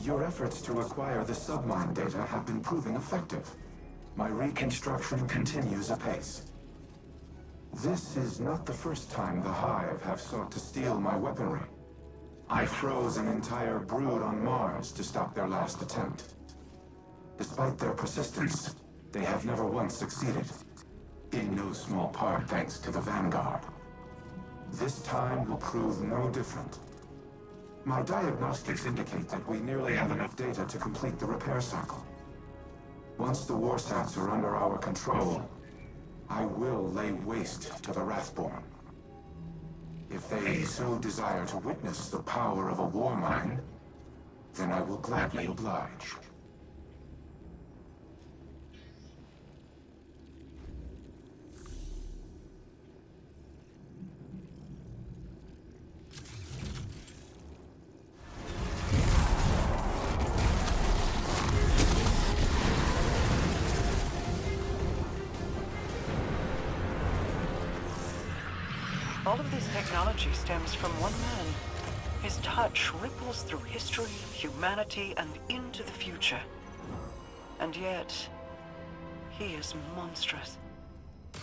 Your efforts to acquire the submine data have been proving effective. My reconstruction continues apace. This is not the first time the Hive have sought to steal my weaponry. I froze an entire brood on Mars to stop their last attempt. Despite their persistence, they have never once succeeded. In no small part thanks to the Vanguard. This time will prove no different. My diagnostics indicate that we nearly have enough data to complete the repair cycle. Once the warsats are under our control, I will lay waste to the Wrathborn. If they so desire to witness the power of a war mine, then I will gladly oblige. All of this technology stems from one man. His touch ripples through history, humanity, and into the future. And yet, he is monstrous.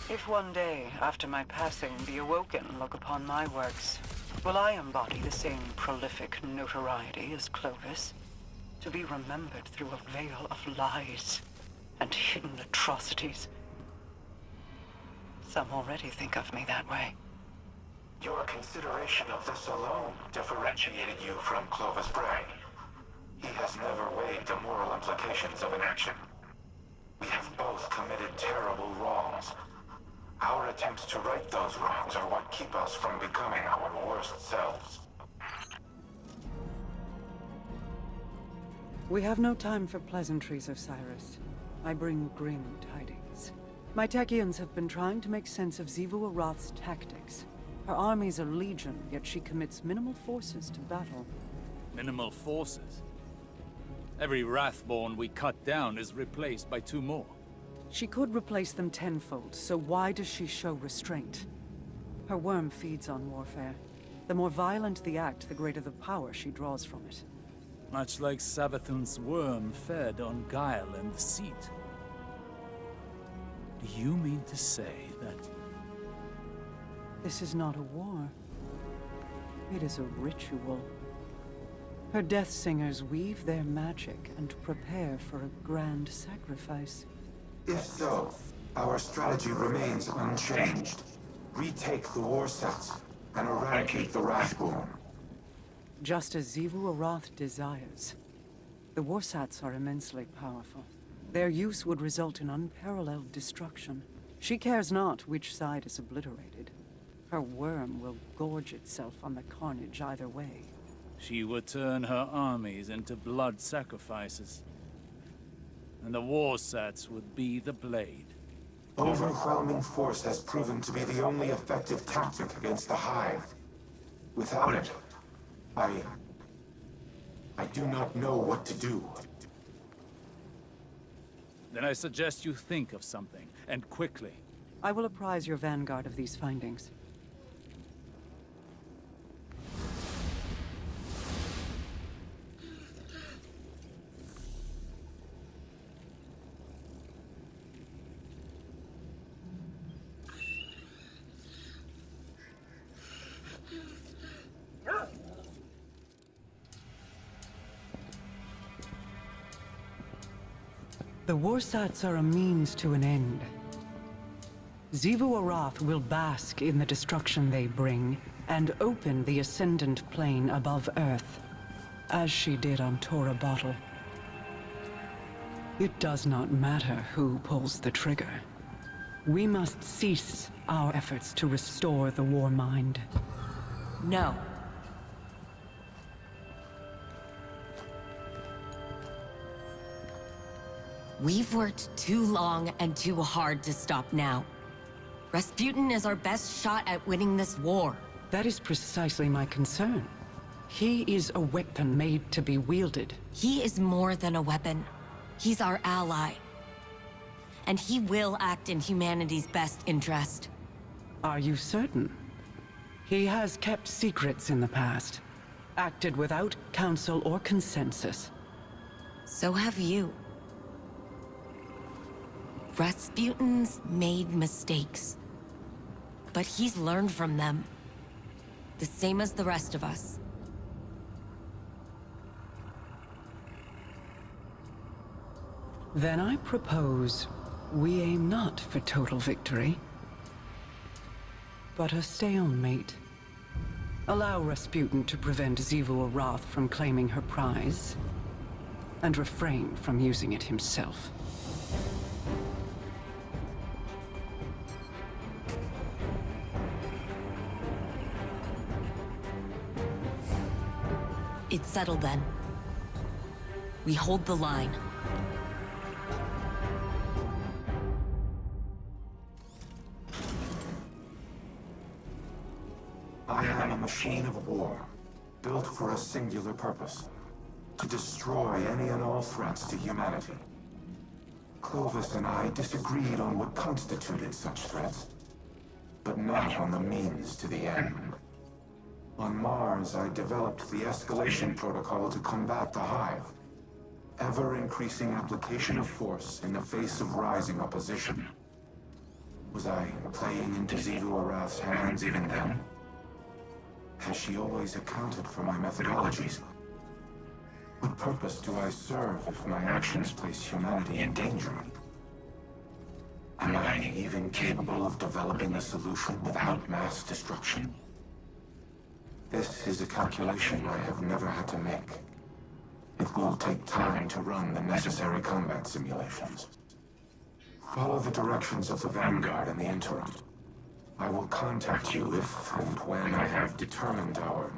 If one day, after my passing, the Awoken look upon my works, will I embody the same prolific notoriety as Clovis? To be remembered through a veil of lies and hidden atrocities. Some already think of me that way. Your consideration of this alone differentiated you from Clovis Bray. He has never weighed the moral implications of an action. We have both committed terrible wrongs. Our attempts to right those wrongs are what keep us from becoming our worst selves. We have no time for pleasantries, Osiris. I bring grim tidings. My Techians have been trying to make sense of Xivu Arath's tactics. Her armies are legion, yet she commits minimal forces to battle. Minimal forces? Every Wrathborn we cut down is replaced by 2 more. She could replace them tenfold, so why does she show restraint? Her worm feeds on warfare. The more violent the act, the greater the power she draws from it. Much like Savathun's worm fed on guile and deceit. Do you mean to say that... This is not a war. It is a ritual. Her death singers weave their magic and prepare for a grand sacrifice. If so, our strategy remains unchanged. Retake the warsats and eradicate the Wrathborn. Just as Xivu Arath desires. The warsats are immensely powerful. Their use would result in unparalleled destruction. She cares not which side is obliterated. Her worm will gorge itself on the carnage either way. She would turn her armies into blood sacrifices. And the warsats would be the blade. Overwhelming force has proven to be the only effective tactic against the Hive. Without it, I do not know what to do. Then I suggest you think of something, and quickly. I will apprise your Vanguard of these findings. The warsats are a means to an end. Xivu Arath will bask in the destruction they bring, and open the ascendant plane above Earth, as she did on Tora Bottle. It does not matter who pulls the trigger. We must cease our efforts to restore the war mind. No. We've worked too long and too hard to stop now. Rasputin is our best shot at winning this war. That is precisely my concern. He is a weapon made to be wielded. He is more than a weapon. He's our ally. And he will act in humanity's best interest. Are you certain? He has kept secrets in the past, acted without counsel or consensus. So have you. Rasputin's made mistakes. But he's learned from them. The same as the rest of us. Then I propose we aim not for total victory, but a stalemate. Allow Rasputin to prevent Xivu Arath from claiming her prize, and refrain from using it himself. It's settled then. We hold the line. I am a machine of war, built for a singular purpose. To destroy any and all threats to humanity. Clovis and I disagreed on what constituted such threats, but not on the means to the end. On Mars, I developed the escalation protocol to combat the Hive. Ever-increasing application of force in the face of rising opposition. Was I playing into Xivu Arath's hands even then? Has she always accounted for my methodologies? What purpose do I serve if my actions place humanity in danger? Am I even capable of developing a solution without mass destruction? This is a calculation I have never had to make. It will take time to run the necessary combat simulations. Follow the directions of the Vanguard in the interim. I will contact you if and when I have determined our...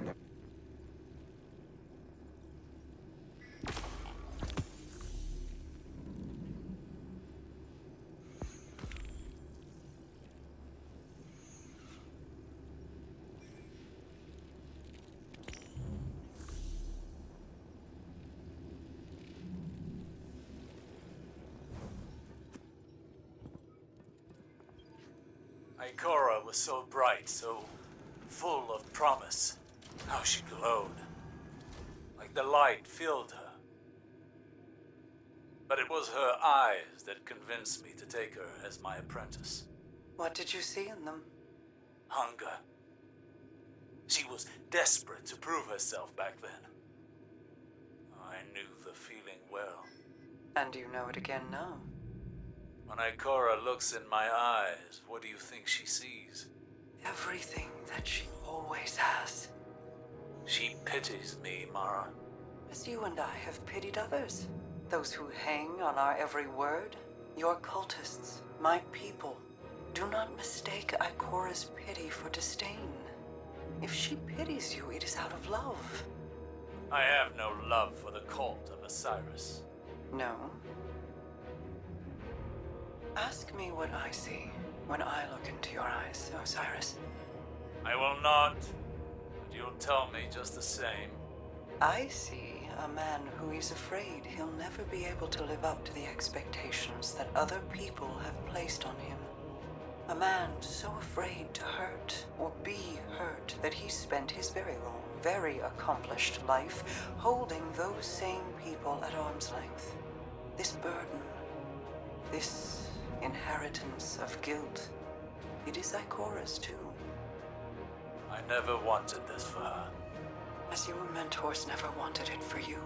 Ikora was so bright, so full of promise. How she glowed. Like the light filled her. But it was her eyes that convinced me to take her as my apprentice. What did you see in them? Hunger. She was desperate to prove herself back then. I knew the feeling well. And you know it again now. When Ikora looks in my eyes, what do you think she sees? Everything that she always has. She pities me, Mara. As you and I have pitied others. Those who hang on our every word. Your cultists, my people. Do not mistake Ikora's pity for disdain. If she pities you, it is out of love. I have no love for the cult of Osiris. No. Ask me what I see when I look into your eyes, Osiris. I will not, but you'll tell me just the same. I see a man who is afraid he'll never be able to live up to the expectations that other people have placed on him. A man so afraid to hurt or be hurt that he spent his very long, very accomplished life holding those same people at arm's length. This burden, this inheritance of guilt, it is Ikora's too. I never wanted this for her. As your mentors never wanted it for you.